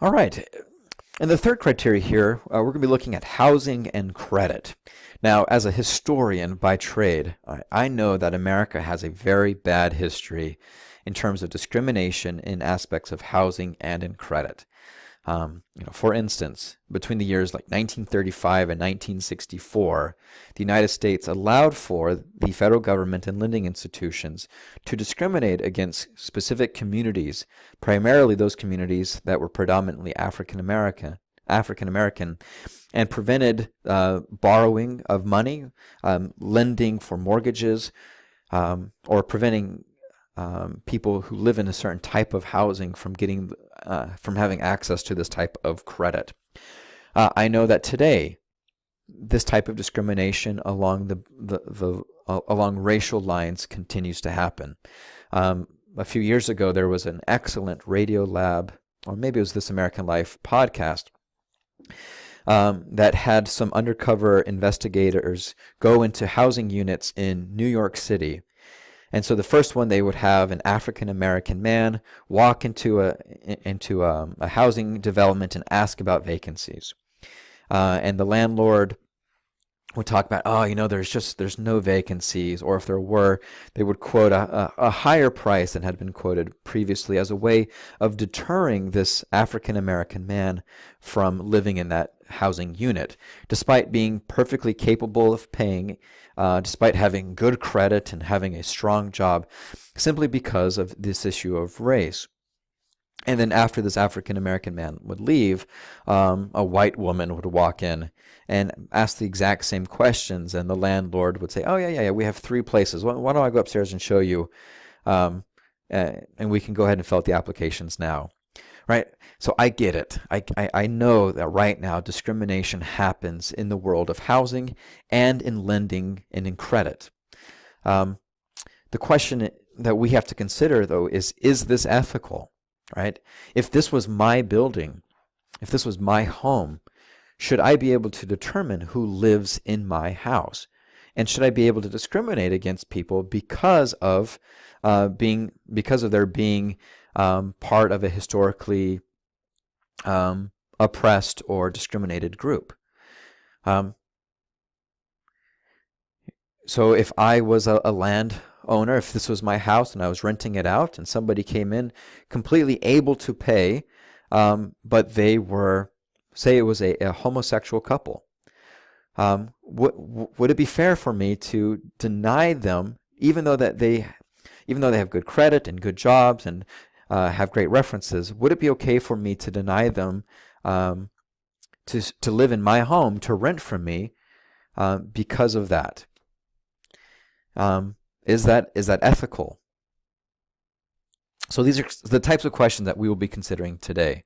All right. And the third criteria here, we're going to be looking at housing and credit. Now, as a historian by trade, I know that America has a very bad history in terms of discrimination in aspects of housing and in credit. For instance, between the years like 1935 and 1964, the United States allowed for the federal government and lending institutions to discriminate against specific communities, primarily those communities that were predominantly African American, and prevented borrowing of money, lending for mortgages, or preventing people who live in a certain type of housing from having access to this type of credit. I know that today, this type of discrimination along along racial lines continues to happen. A few years ago, there was an excellent Radiolab, or maybe it was This American Life podcast, that had some undercover investigators go into housing units in New York City. And so the first one, they would have an African American man walk into a housing development and ask about vacancies. And the landlord would talk about, there's no vacancies, or if there were, they would quote a higher price than had been quoted previously as a way of deterring this African American man from living in that housing unit, despite being perfectly capable of paying, despite having good credit and having a strong job, simply because of this issue of race. And then after this African American man would leave, a white woman would walk in and ask the exact same questions, and the landlord would say, "Oh yeah, we have 3 places. Why don't I go upstairs and show you, and we can go ahead and fill out the applications now." Right? So I get it. I know that right now discrimination happens in the world of housing and in lending and in credit. The question that we have to consider, though, is this ethical? Right? If this was my building, if this was my home, should I be able to determine who lives in my house? And should I be able to discriminate against people because of their being part of a historically oppressed or discriminated group? So if I was a landowner, if this was my house and I was renting it out, and somebody came in completely able to pay, but they were, say it was a homosexual couple, would it be fair for me to deny them, even though they have good credit and good jobs and have great references? Would it be okay for me to deny them to live in my home, to rent from me, because of that? Is that ethical? So these are the types of questions that we will be considering today.